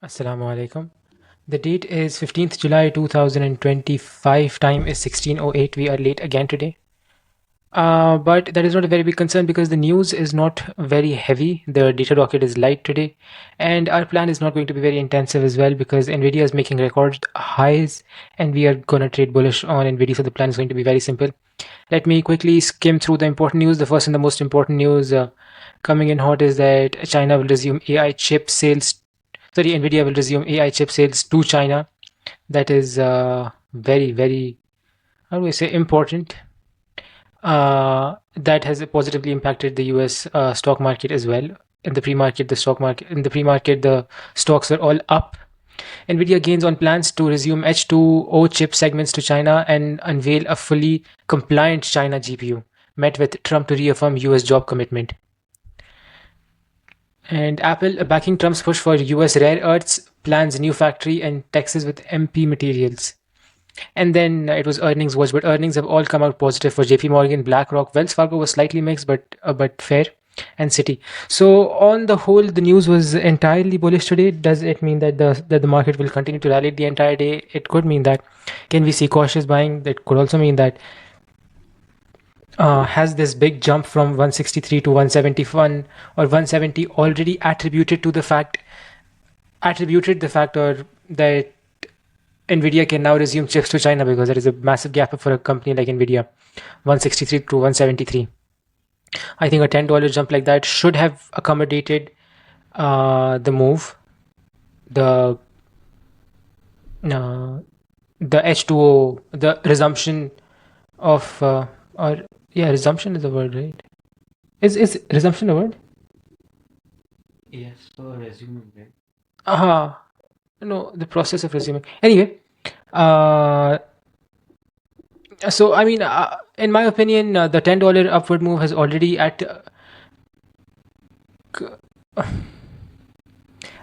Assalamu alaikum. The date is 15th July 2025. Time is 16:08. We are late again today. But that is not a very big concern because the news is not very heavy. The data docket is light today. And our plan is not going to be very intensive as well because Nvidia is making record highs and we are going to trade bullish on Nvidia. So the plan is going to be very simple. Let me quickly skim through the important news. The first and the most important news coming in hot is that China will resume AI chip sales. Sorry, Nvidia will resume AI chip sales to China. That is very, very, how do I say, important. That has positively impacted the US stock market as well. In the pre-market, the stocks are all up. Nvidia gains on plans to resume H2O chip segments to China and unveil a fully compliant China GPU. Met with Trump to reaffirm US job commitment. And Apple backing Trump's push for US rare earths, plans new factory in Texas with MP materials. And then it was earnings watch, but earnings have all come out positive for JP Morgan, BlackRock. Wells Fargo was slightly mixed, but fair, and Citi. So on the whole, the news was entirely bullish today. Does it mean that the market will continue to rally the entire day? It could mean that. Can we see cautious buying? That could also mean that. Has this big jump from 163 to 171 or 170 already attributed the fact or that Nvidia can now resume chips to China because there is a massive gap for a company like Nvidia, 163 to 173. I think a $10 jump like that should have accommodated the move, the uh, the H2O, the resumption of or yeah, resumption is the word, right? Is resumption a word? Yes, so resuming, right? Ah, no, the process of resuming. Anyway, uh, so I mean, in my opinion, the $10 upward move has already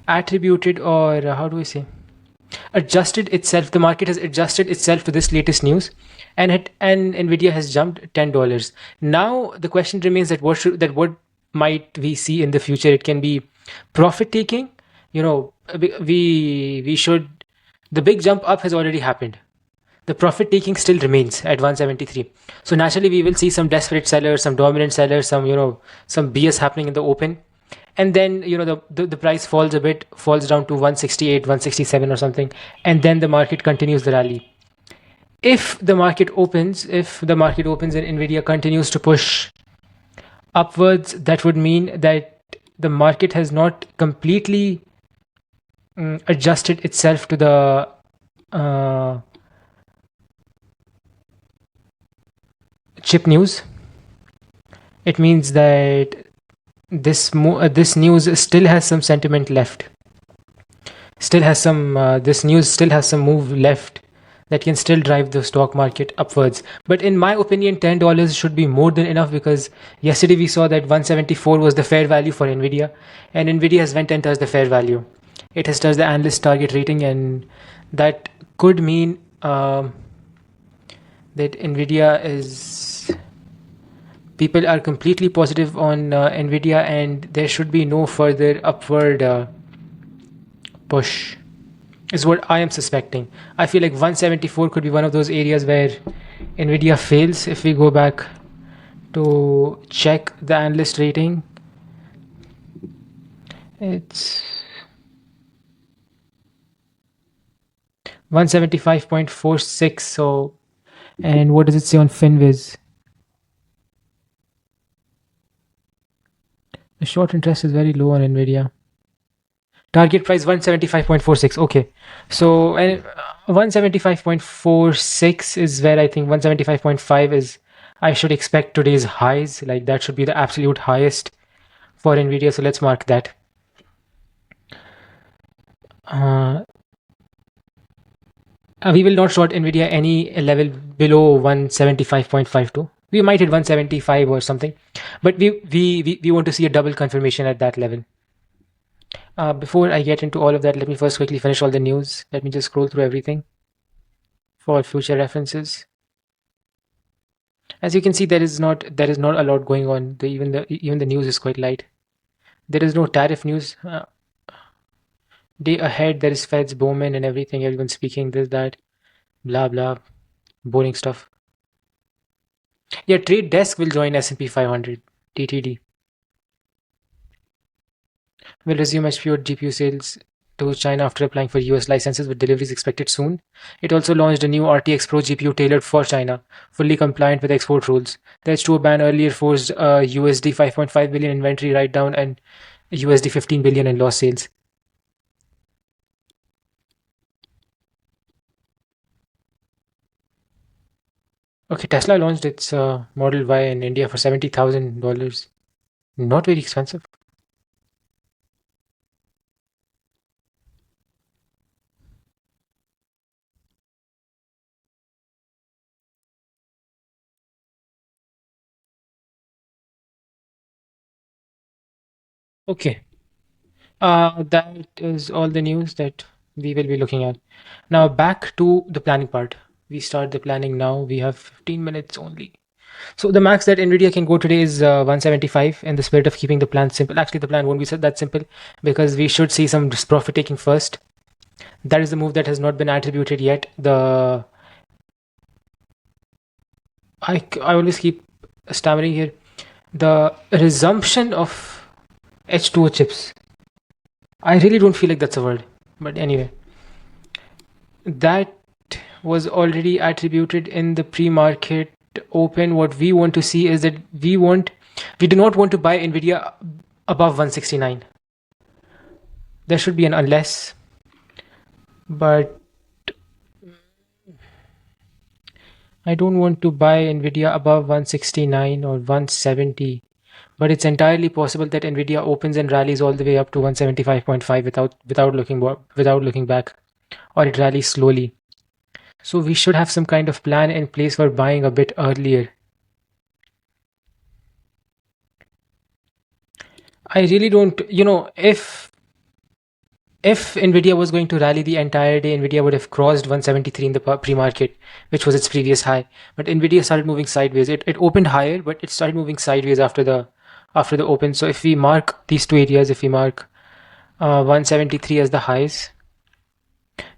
attributed or how do we say adjusted itself. The market has adjusted itself to this latest news, and Nvidia has jumped $10. Now the question remains that what might we see in the future? It can be profit taking. You know, we should. The big jump up has already happened. The profit taking still remains at 173. So naturally, we will see some desperate sellers, some dominant sellers, some BS happening in the open, and then the price falls a bit, falls down to 168, 167 or something, and then the market continues the rally. If the market opens and Nvidia continues to push upwards, that would mean that the market has not completely adjusted itself to the uh, chip news. It means that this news still has some sentiment left. Still has some This news still has some move left that can still drive the stock market upwards. But in my opinion, $10 should be more than enough because yesterday we saw that 174 was the fair value for Nvidia, and Nvidia has went and touched the fair value. It has touched the analyst target rating, and that could mean that Nvidia is people are completely positive on Nvidia, and there should be no further upward push. Is what I am suspecting. I feel like 174 could be one of those areas where Nvidia fails. If we go back to check the analyst rating, it's 175.46. So, and what does it say on Finviz? The short interest is very low on Nvidia. Target price 175.46. Okay. So, and 175.46 is where I think 175.5 is. I should expect today's highs. Like that should be the absolute highest for Nvidia. So let's mark that. Uh, we will not short Nvidia any level below 175.52. We might hit 175 or something, but we want to see a double confirmation at that level. Before I get into all of that, let me first quickly finish all the news. Let me just scroll through everything for future references. As you can see, there is not a lot going on. Even the news is quite light. There is no tariff news. Day ahead, there is Feds, Bowman, and everything. Everyone's speaking this, that, blah, blah, boring stuff. Yeah, Trade Desk will join S&P 500. TTD will resume HPO GPU sales to China after applying for US licenses with deliveries expected soon. It also launched a new RTX Pro GPU tailored for China, fully compliant with export rules. The H2O ban earlier forced a USD 5.5 billion inventory write down and USD 15 billion in lost sales. Okay, Tesla launched its Model Y in India for $70,000. Not very expensive. Okay, that is all the news that we will be looking at. Now back to the planning part. We start the planning now. We have 15 minutes only. So the max that Nvidia can go today is 175 in the spirit of keeping the plan simple. Actually, the plan won't be that simple because we should see some profit taking first. That is the move that has not been attributed yet. I always keep stammering here. The resumption of H2O chips. I really don't feel like that's a word. But anyway, that was already attributed in the pre-market open. What we want to see is that we do not want to buy Nvidia above 169. There should be an unless, but I don't want to buy Nvidia above 169 or 170. But it's entirely possible that Nvidia opens and rallies all the way up to 175.5 without looking back, or it rallies slowly. So we should have some kind of plan in place for buying a bit earlier. I really don't, if Nvidia was going to rally the entire day, Nvidia would have crossed 173 in the pre-market, which was its previous high. But Nvidia started moving sideways. It opened higher, but it started moving sideways after the open. So if we mark these two areas, if we mark 173 as the highs,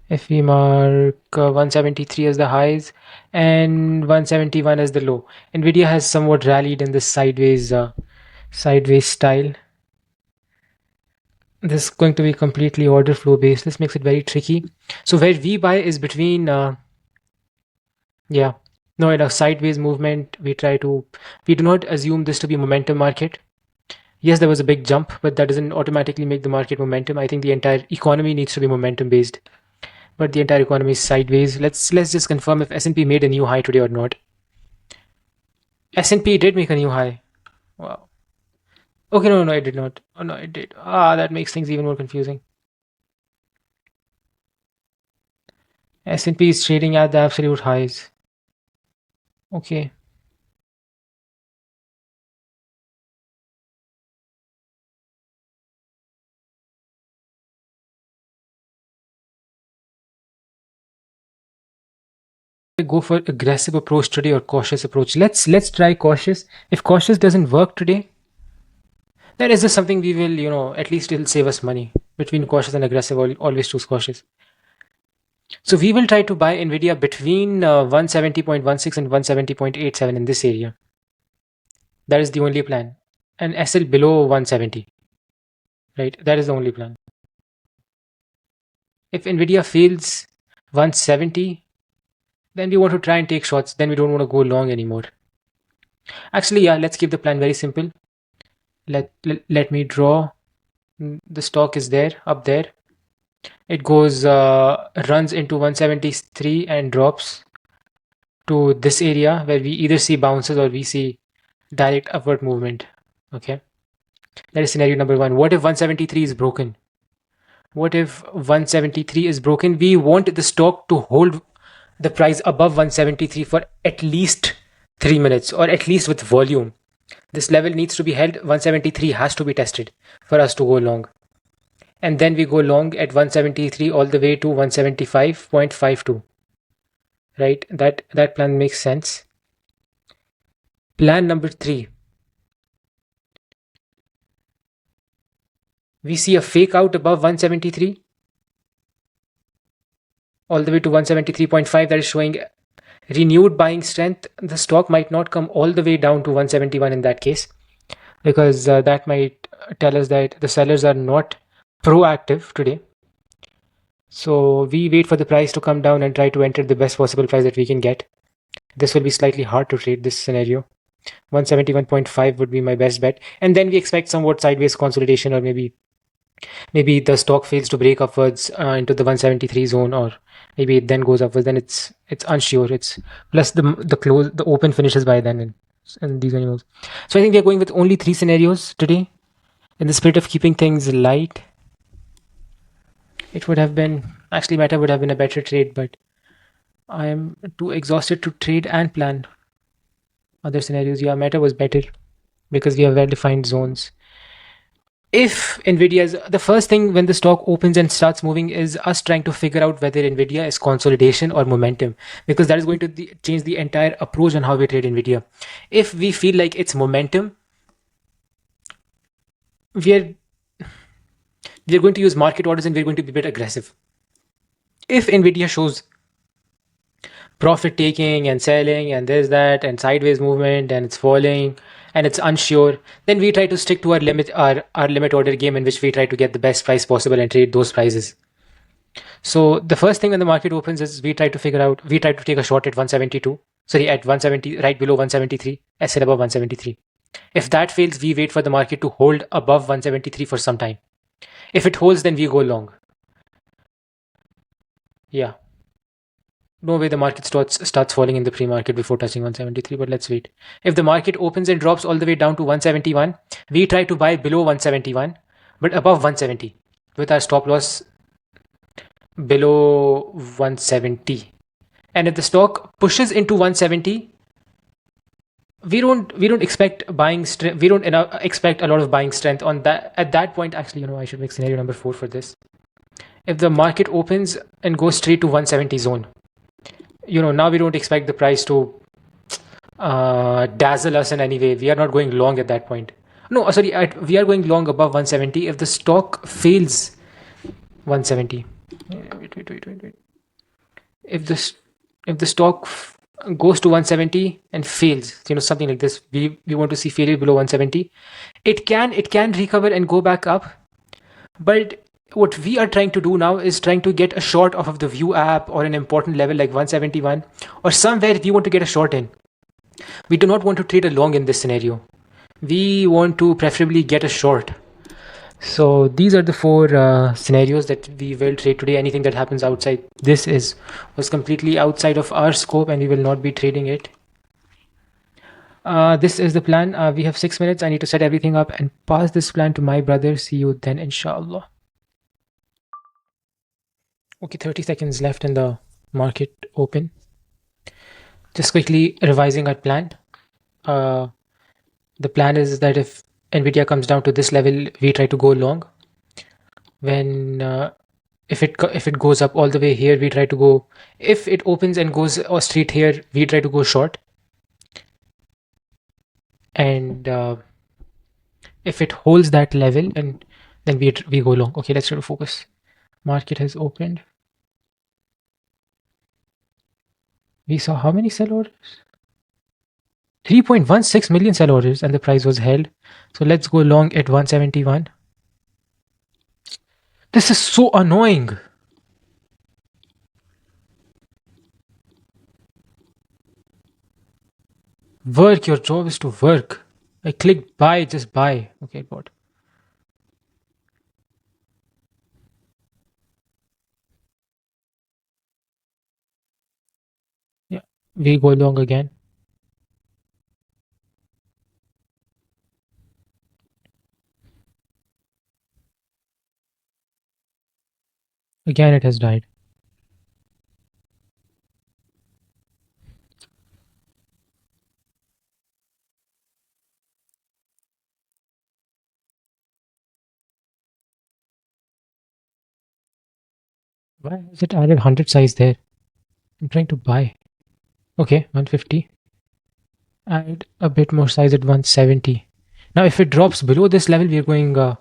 if we mark 173 as the highs and 171 as the low, Nvidia has somewhat rallied in this sideways style. This is going to be completely order flow based. This makes it very tricky. So where we buy is between yeah, no, in a sideways movement we do not assume this to be momentum market. Yes, there was a big jump, but that doesn't automatically make the market momentum. I think the entire economy needs to be momentum based, but the entire economy is sideways. Let's just confirm if S&P made a new high today or not. S&P did make a new high. Wow. Okay, no, it did not. Oh no, it did. That makes things even more confusing. S&P is trading at the absolute highs. Okay. Go for aggressive approach today or cautious approach? Let's try cautious. If cautious doesn't work today, then is this something we will, at least it'll save us money. Between cautious and aggressive, I'll always choose cautious. So we will try to buy Nvidia between 170.16 and 170.87 in this area. That is the only plan. And SL below 170. Right? That is the only plan. If Nvidia fails 170, then we want to try and take shots. Then we don't want to go long anymore. Actually, yeah, let's keep the plan very simple. Let me draw. The stock is there, up there. It goes, runs into 173 and drops to this area where we either see bounces or we see direct upward movement. Okay, that is scenario number one. What if 173 is broken? What if 173 is broken? We want the stock to hold the price above 173 for at least 3 minutes, or at least with volume. This level needs to be held. 173 has to be tested for us to go long. And then we go long at 173 all the way to 175.52. Right? That plan makes sense. Plan number 3. We see a fake out above 173. all the way to 173.5. That is showing renewed buying strength. The stock might not come all the way down to 171 in that case, because that might tell us that the sellers are not proactive today. So we wait for the price to come down and try to enter the best possible price that we can get. This will be slightly hard to trade this scenario. 171.5 would be my best bet. And then we expect somewhat sideways consolidation, or maybe the stock fails to break upwards into the 173 zone, or maybe it then goes upwards. Then it's unsure. It's plus the open finishes by then, and these animals. So I think we are going with only 3 scenarios today. In the spirit of keeping things light, it would have been actually Meta would have been a better trade, but I am too exhausted to trade and plan other scenarios. Yeah, Meta was better because we have well-defined zones. If Nvidia's the first thing when the stock opens and starts moving is us trying to figure out whether Nvidia is consolidation or momentum, because that is going to change the entire approach on how we trade Nvidia. If we feel like it's momentum, we're going to use market orders and we're going to be a bit aggressive. If Nvidia shows profit taking and selling and this that and sideways movement and it's falling and it's unsure, then we try to stick to our limit order game, in which we try to get the best price possible and trade those prices. So the first thing when the market opens is we try to take a short at 172, at 170, right below 173, sell above 173. If that fails, we wait for the market to hold above 173 for some time. If it holds, then we go long. Yeah. No way the market starts falling in the pre-market before touching 173, but let's wait. If the market opens and drops all the way down to 171, we try to buy below 171, but above 170, with our stop loss below 170. And if the stock pushes into 170, we don't expect buying strength. We don't expect a lot of buying strength on that at that point. Actually, I should make scenario number 4 for this. If the market opens and goes straight to 170 zone, now we don't expect the price to dazzle us in any way. We are not going long at that point. No, sorry, we are going long above 170 if the stock fails 170. Wait. If the stock goes to 170 and fails, something like this, we want to see failure below 170. It can recover and go back up, but what we are trying to do now is trying to get a short off of the view app or an important level like 171 or somewhere we want to get a short in. We do not want to trade a long in this scenario. We want to preferably get a short. So these are the 4 scenarios that we will trade today. Anything that happens outside this was completely outside of our scope, and we will not be trading it. This is the plan. We have 6 minutes. I need to set everything up and pass this plan to my brother. See you then, inshallah. Okay, 30 seconds left in the market open. Just quickly revising our plan. The plan is that if Nvidia comes down to this level, we try to go long. When if it goes up all the way here, we try to go. If it opens and goes straight here, we try to go short. And if it holds that level, and then we go long. Okay, let's try to focus. Market has opened. We saw how many sell orders? 3.16 million sell orders, and the price was held. So let's go long at 171. This is so annoying. Work, your job is to work. I clicked buy, just buy. Okay, bot. Yeah, we go long again. Again, it has died. Why has it added 100 size there? I'm trying to buy. Okay, 150. Add a bit more size at 170. Now, if it drops below this level, we are going. Oh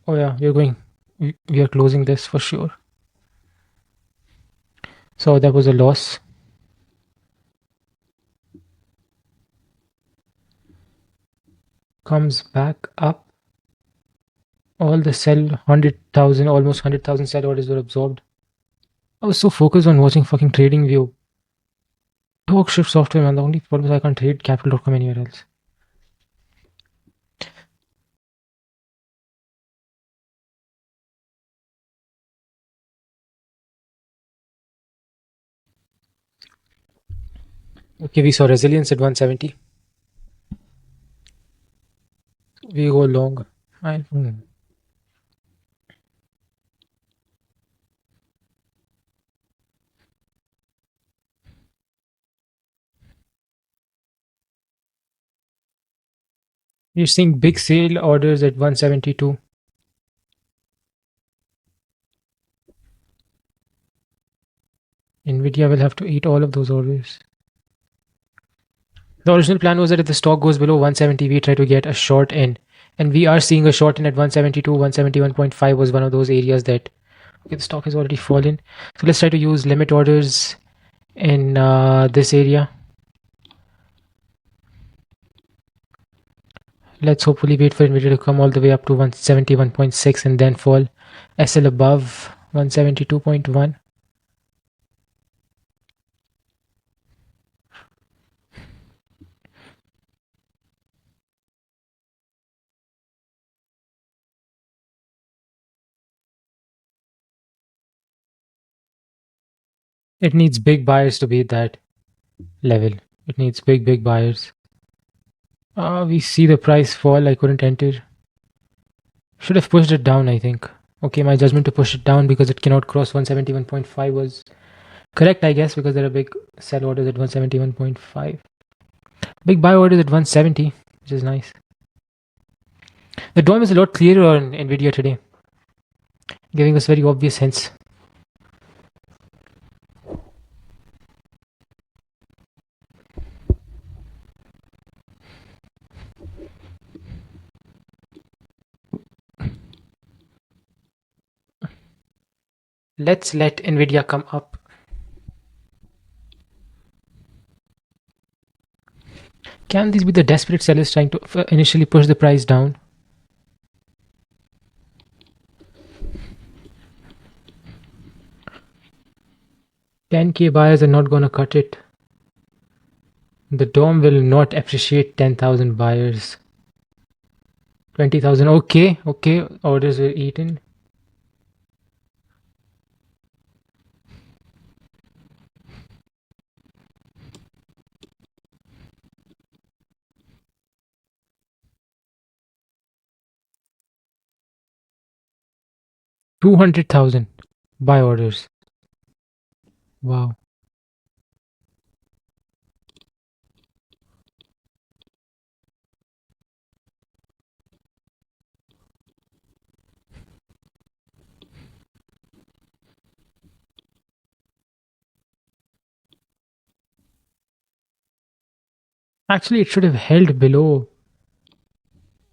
yeah, we are going. We are closing this for sure. So that was a loss. Comes back up. All the sell 100,000, almost 100,000 sell orders were absorbed. I was so focused on watching fucking Trading View. Talk shift software, man. The only problem is I can't trade capital.com anywhere else. Okay, we saw resilience at 170. We go long. You're seeing big sale orders at 172. Nvidia will have to eat all of those orders. The original plan was that if the stock goes below 170, we try to get a short in. And we are seeing a short in at 172. 171.5 was one of those areas that, okay, the stock has already fallen. So let's try to use limit orders in this area. Let's hopefully wait for Nvidia to come all the way up to 171.6 and then fall. SL above 172.1. It needs big buyers to beat that level. It needs big buyers. We see the price fall. I couldn't enter. Should have pushed it down, I think. Okay, my judgment to push it down because it cannot cross 171.5 was correct, I guess, because there are big sell orders at 171.5. Big buy orders at 170, which is nice. The DOM is a lot clearer on Nvidia today, giving us very obvious hints. Let's let Nvidia come up. Can these be the desperate sellers trying to initially push the price down? $10K buyers are not gonna cut it. The DOM will not appreciate 10,000 buyers. 20,000. Okay, orders were eaten. $200,000 buy orders. Wow. Actually, it should have held below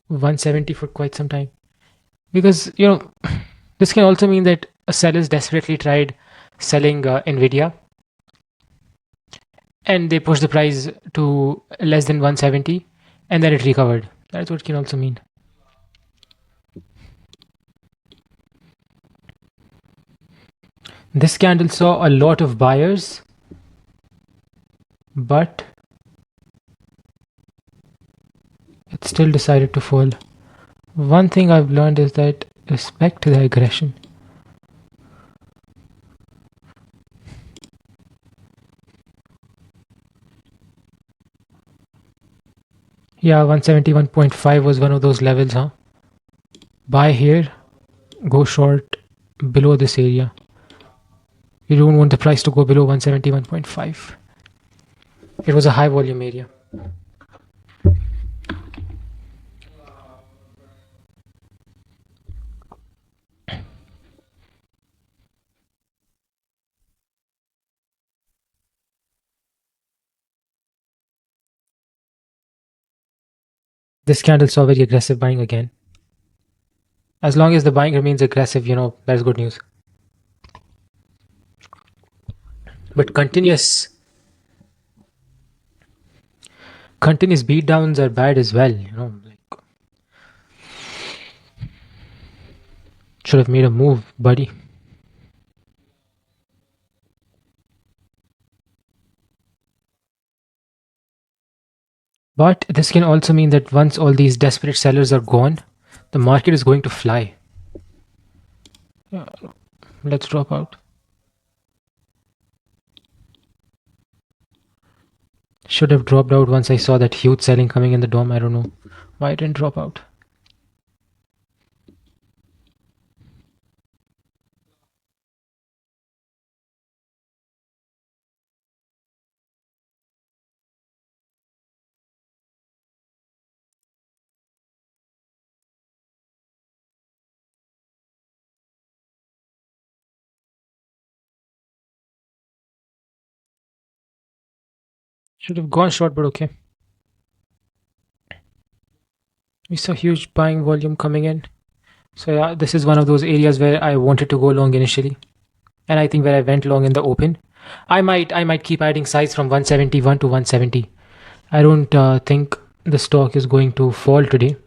170 for quite some time. Because, this can also mean that a sellers desperately tried selling Nvidia and they pushed the price to less than 170 and then it recovered. That's what it can also mean. This candle saw a lot of buyers, but it still decided to fall. One thing I've learned is that respect the aggression. Yeah, 171.5 was one of those levels, huh? Buy here, go short below this area. You don't want the price to go below 171.5. It was a high volume area. This candle saw very aggressive buying again. As long as the buying remains aggressive, that's good news. But continuous beatdowns are bad as well. Like, should have made a move, buddy. But this can also mean that once all these desperate sellers are gone, the market is going to fly. Yeah, let's drop out. Should have dropped out once I saw that huge selling coming in the dome. I don't know why I didn't drop out. Should have gone short, but okay. We saw huge buying volume coming in. So yeah, this is one of those areas where I wanted to go long initially, and I think where I went long in the open. I might keep adding size from 171 to 170. I don't think the stock is going to fall today.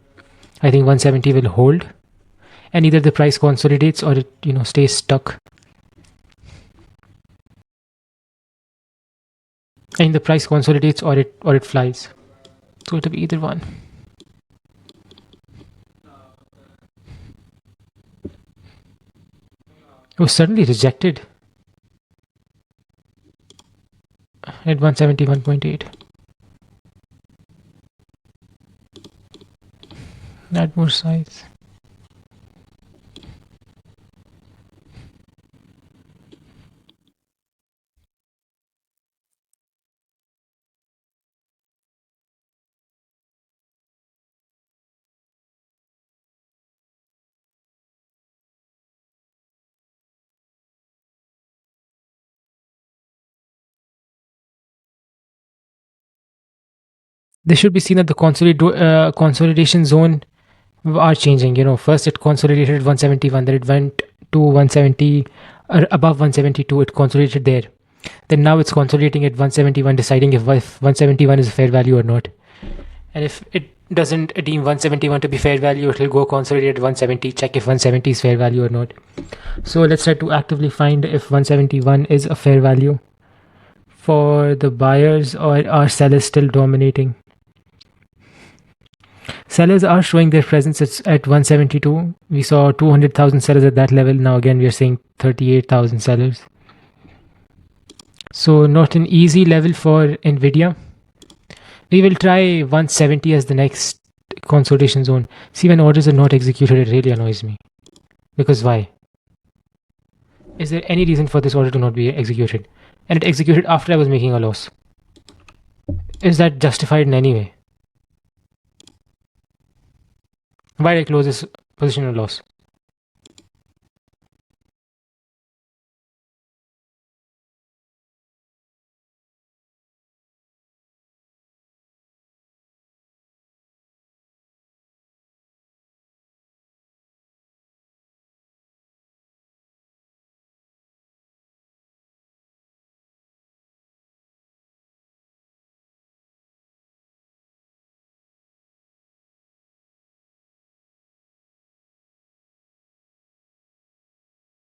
I think 170 will hold, and either the price consolidates or it stays stuck. And the price consolidates or it flies. So it'll be either one. It was suddenly rejected at 171.8. Add more size. They should be seen at the consolidation zone are changing. First it consolidated at 171, then it went to 170, or above 172. It consolidated there. Then now it's consolidating at 171, deciding if 171 is a fair value or not. And if it doesn't deem 171 to be fair value, it will go consolidate at 170, check if 170 is fair value or not. So let's try to actively find if 171 is a fair value for the buyers, or are sellers still dominating. Sellers are showing their presence at 172. We saw 200,000 sellers at that level. Now again we are seeing 38,000 sellers. So not an easy level for Nvidia. We will try 170 as the next consolidation zone. See, when orders are not executed, it really annoys me. Because why? Is there any reason for this order to not be executed? And it executed after I was making a loss. Is that justified in any way? Why did I close this position of loss?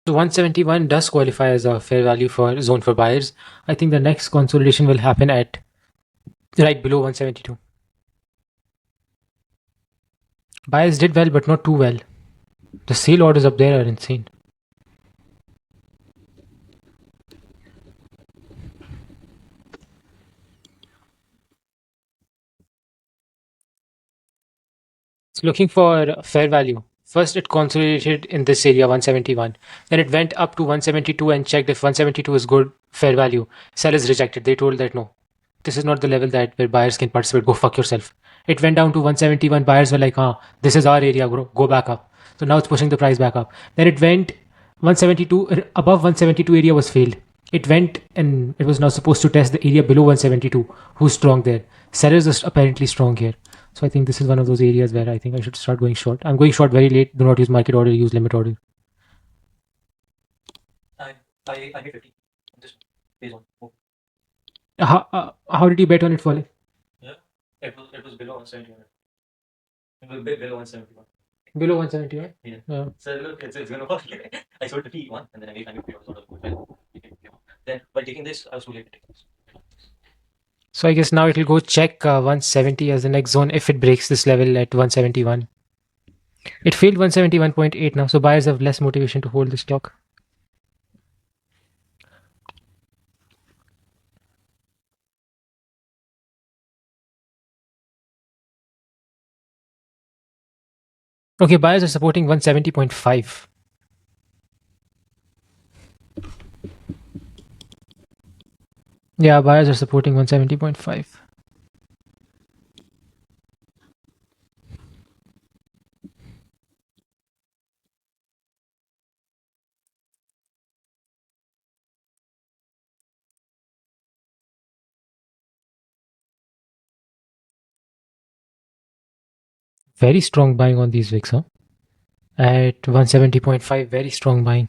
So 171 does qualify as a fair value for zone for buyers. I think the next consolidation will happen at right below 172. Buyers did well, but not too well. The sale orders up there are insane. It's looking for fair value. First, it consolidated in this area 171. Then it went up to 172 and checked if 172 is good fair value. Sellers rejected. They told that no, this is not the level that where buyers can participate. Go fuck yourself. It went down to 171. Buyers were like, this is our area, bro. Go back up. So now it's pushing the price back up. Then it went 172, above 172 area was failed. It went and it was now supposed to test the area below 172. Who's strong there? Sellers are apparently strong here. So I think this is one of those areas where I think I should start going short. I'm going short very late. Do not use market order, use limit order. I hit 50. How did you bet on it falling? Below 170, right? Yeah. So I guess now it will go check 170 as the next zone if it breaks this level at 171. It failed 171.8 now, so buyers have less motivation to hold the stock. Okay, buyers are supporting 170.5. Yeah, buyers are supporting 170.5. Very strong buying on these wicks, huh? At 170.5, very strong buying.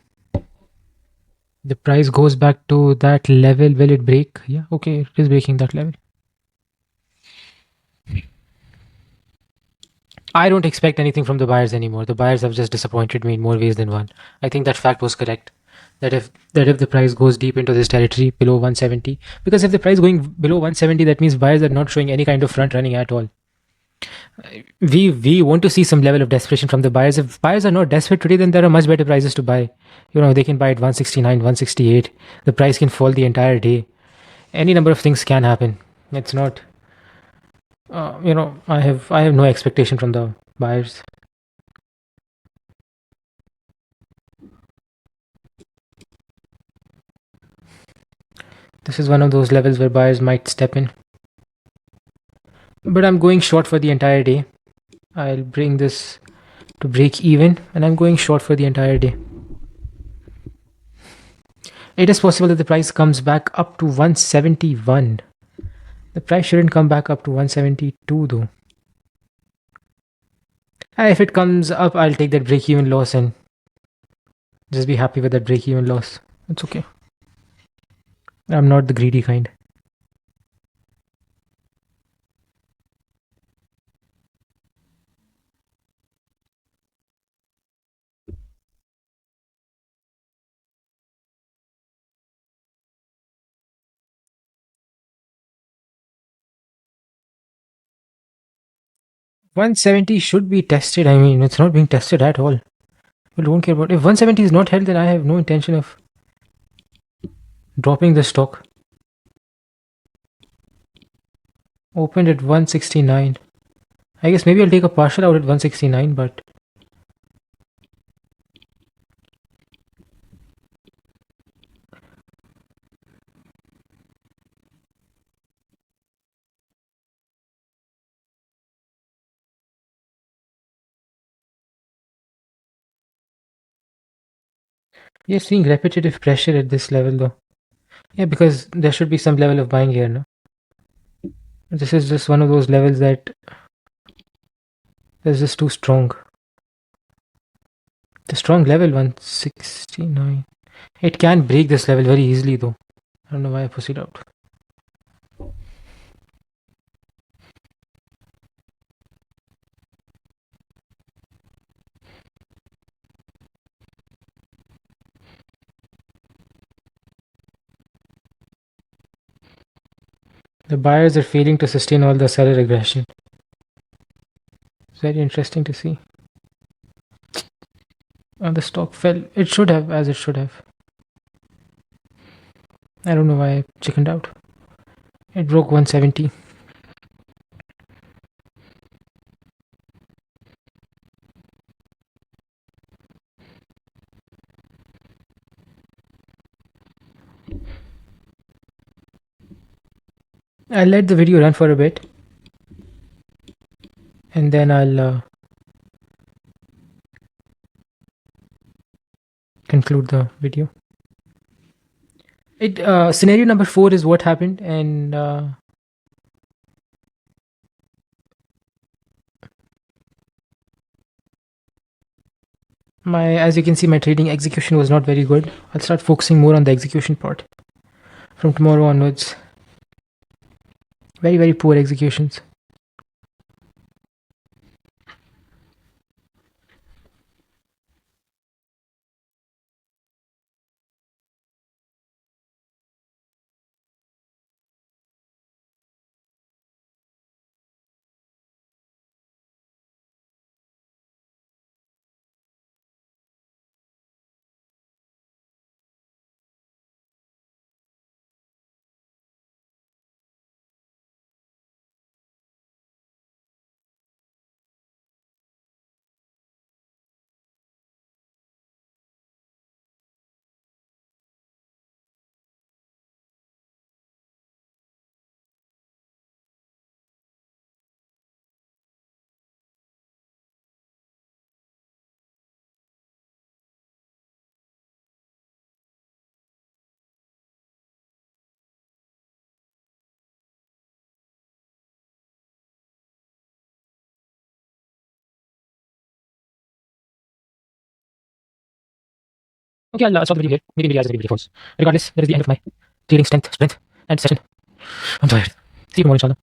The price goes back to that level. Will it break? Yeah, okay, it is breaking that level. I don't expect anything from the buyers anymore. The buyers have just disappointed me in more ways than one. I think that fact was correct. That if the price goes deep into this territory below 170, because if the price going below 170, that means buyers are not showing any kind of front running at all. We want to see some level of desperation from the buyers. If buyers are not desperate today, then there are much better prices to buy. They can buy at 169, 168. The price can fall the entire day. Any number of things can happen. It's not. I have no expectation from the buyers. This is one of those levels where buyers might step in. But I'm going short for the entire day. I'll bring this to break even, and I'm going short for the entire day. It is possible that the price comes back up to 171. The price shouldn't come back up to 172 though. If it comes up, I'll take that break even loss and just be happy with that break even loss. It's okay. I'm not the greedy kind. $170 should be tested. I mean, it's not being tested at all. We don't care about if 170 is not held, then I have no intention of dropping the stock. Opened at 169. I guess maybe I'll take a partial out at 169, but we are seeing repetitive pressure at this level though. Yeah, because there should be some level of buying here, no? This is just one of those levels that is just too strong. The strong level 169. It can break this level very easily though. I don't know why I pushed it out. The buyers are failing to sustain all the seller aggression. It's very interesting to see. The stock fell. It should have, as it should have. I don't know why I chickened out. It broke 170. I'll let the video run for a bit and then I'll conclude the video. Scenario number 4 is what happened, and as you can see, my trading execution was not very good. I'll start focusing more on the execution part. from tomorrow onwards. Very, very poor executions. Okay, I'll stop the video here. Maybe Nvidia is a really false. Regardless, that is the end of my trading strength and session. I'm tired. See you tomorrow, inshallah.